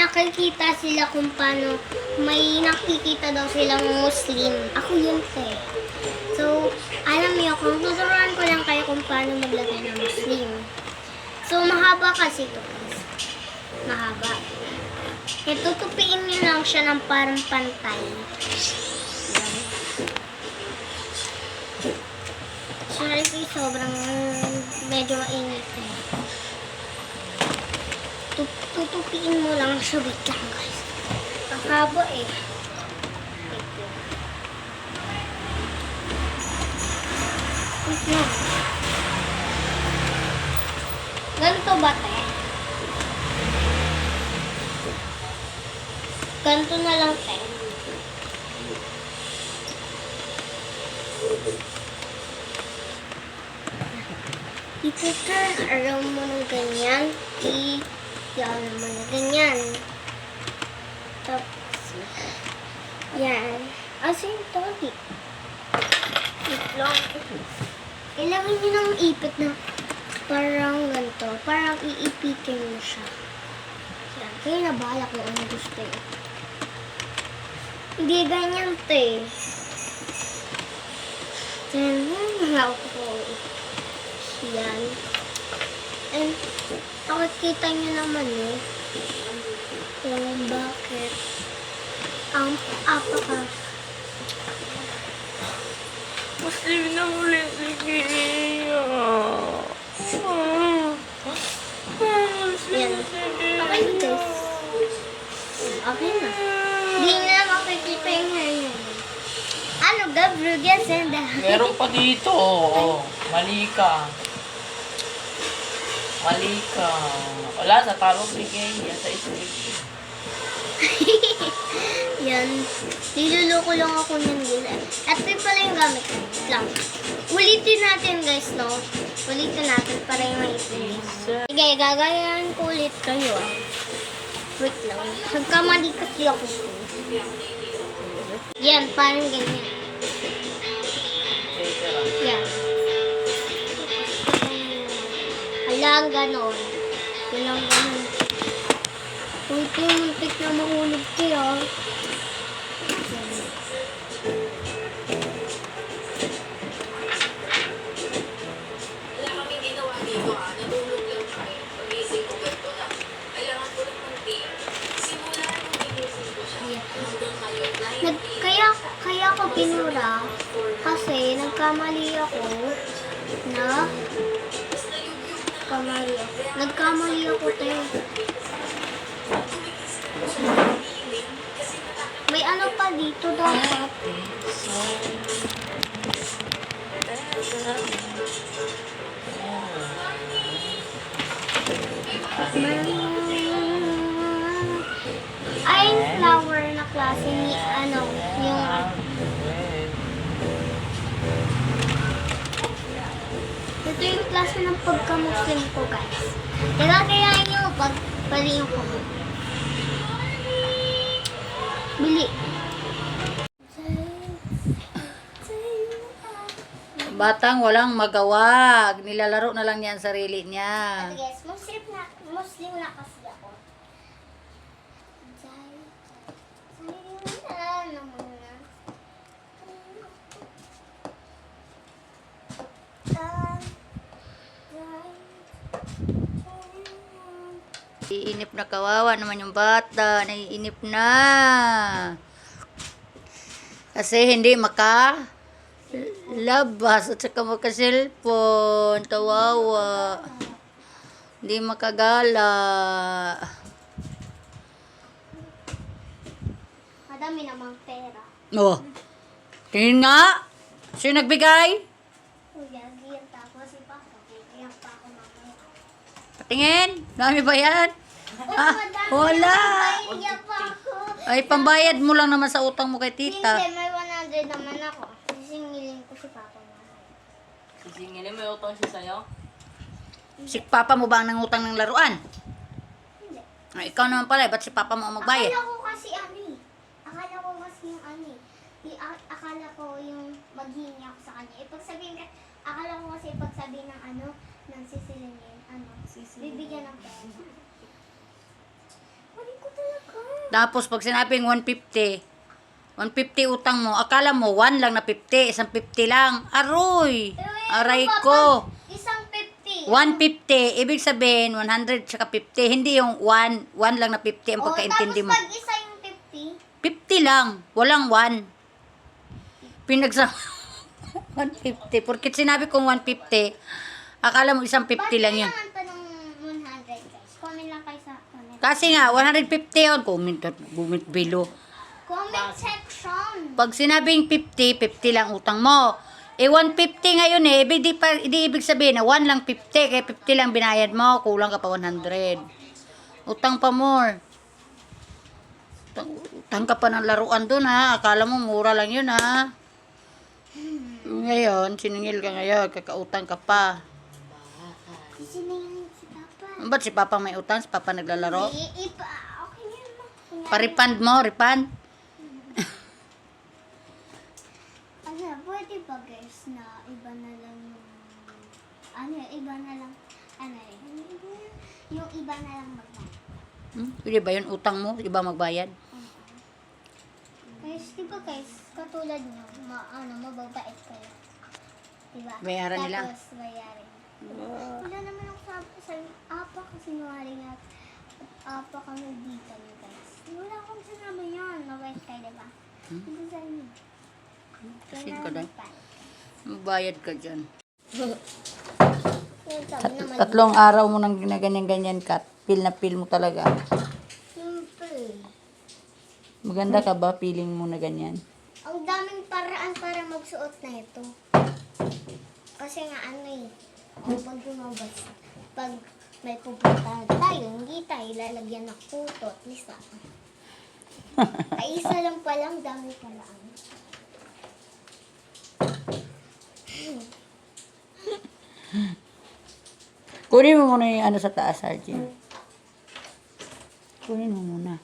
nakikita sila kung paano, may nakikita daw silang Muslim. Ako yun, te. So, alam niyo, kung tuturuan ko lang kayo kung paano maglagay ng Muslim. So, mahaba kasi ito. Mahaba. E, tutupiin niyo lang siya ng parang pantay. Yan. Sorry ko, sobrang medyo mainit eh. Tutupiin mo lang siya. Wait lang, guys. Ang haba eh. Wait lang. Ganito ba, te? Ganito na lang, te. I-turn around mo ng ganyan. I-yan mo na ganyan. Tapos, yan. Asa yung todi? Wait lang. Ilagay nyo ng ipit na parang ganito. Parang iipitin mo siya. Yan. Kaya nabalak mo ang gusto eh. Hindi ganyan, te. Yan. Ako. Yan. And, nakikita nyo naman eh. Kung bakit ang apaka. Muslim na ulit si Kia. Yan. Okay na, guys. Okay na. Hindi na makikita yung hair nyo. Ano, Gabriel? Yes, and Meron pa dito. Oh. Mali ka. Mali ka. Wala, sa talong bigay. Yan sa isip. Yan. Niluloko lang ako ng guys. At ito pala yung gamit ko. Lang. Ulitin natin, guys, no? Ulitin natin para yung maipilis. Sige, gagayahan ko ulit kayo. Wait lang. Nagkamali kasi ako. Yan, parang ganyan. Yan. Alang ganon. Alang ganon. Kung ito yung muntik na mahulog kayo. Wala kaming ginawa dito natulog lang siya. Pagising ko ganito lang. Kailangan ko lang ng tea. Simula nung ginising ko siya. Hanggang ngayon, Kaya ako pinura kasi nagkamali ako na nagkamali ako tayo. May ano pa dito dapat. Ay, flower na klase ni ano, yung ito yung klase ng pagka-Muslim ko, guys. Diba kaya nyo pag pali yung ko. Bili. Batang walang magawa. Nilalaro na lang niya ang sarili niya. At guys, Muslim na kasi ako. Iinip na, kawawa naman yung bata. Naiinip na. Kasi hindi labas at saka maka-cellphone. Kawawa. Hindi makagala. Madami namang pera. Oh. Tingin nga. Sino nagbigay? Kuya, giyan pa ako si Papa. Kaya pa ako mamaya. Patingin. Dami ba yan? Ah, Madami wala. naman, kaya pa ako. Ay, pambayad mo lang naman sa utang mo kay tita. Hindi, may 100 naman ako. Sisingilin ko si Papa mamaya. Sisingilin, may utang siya sa'yo? Si papa mo ba ang nangutang ng laruan? Hindi. Ay, ikaw naman pala, ba't si papa mo ang magbayad? Akala ko kasi ano eh. Akala ko kasi yung ano eh. Akala ko yung maghingi ako sa kanya. Ipagsabihin ka, akala ko kasi ipagsabihin ng ano, ng sisilingin, ano, bibigyan ng pera. Wali ko talaga Tapos pag sinabing 150 utang mo, akala mo 1 lang na 50, isang 50 lang. Aroy! Aray ko! Isang 50. 150, ibig sabihin 100 tsaka 50, hindi yung 1 lang na 50 ang pagkaintindi mo. Tapos pag isa yung 50, 50 lang, walang 1. Pinagsama 150. Porkit sinabi kong 150, akala mo isang 50 lang yun. kailangan pa ng 100 guys? Comment lang kayo sa comment. Kasi nga, 150 yun. Comment below. Comment section. Pag sinabing 50, 50 lang utang mo. 150 ngayon di ibig sabihin na 1 lang 50, kaya 50 lang binayad mo, kulang ka pa 100. Utang pa more. Utang ka pa ng laruan dun ha, akala mo mura lang yun ha. Ngayon, siningil ka ngayon, kakautang ka pa. Sino yung si Papa? Ba't si Papa may utang? Si Papa naglalaro? Okay yun mo. Pa-refund mo, refund? Ano, pwede ba guys na iba na lang yung iba na lang magbayad. Pwede ba yun utang mo? Iba magbayad? Guys, di ba guys, katulad nyo, mababait kayo. Diba? Bayaran nila? Tapos bayarin. Wala naman ako sabi sa apa kasi nuwaring at apa kami dito nyo guys. Wala akong sinabi yun, mabait kayo diba? Hindi sa inyo. Kasi ka dahil. Magbayad. Magbayad ka dyan. Yung sabi naman, 3 araw mo nang ginaganyan-ganyan ka. Feel na feel mo talaga. simple. Maganda ka ba? Feeling mo na ganyan? Ang daming paraan para magsuot na ito. Kasi nga pag lumabas, pag may pupuntahan tayo, hindi tayo lalagyan ng puto at least ay isa lang palang dami paraan. Kunin mo muna yung ano sa taas, Arjun. Kunin mo muna.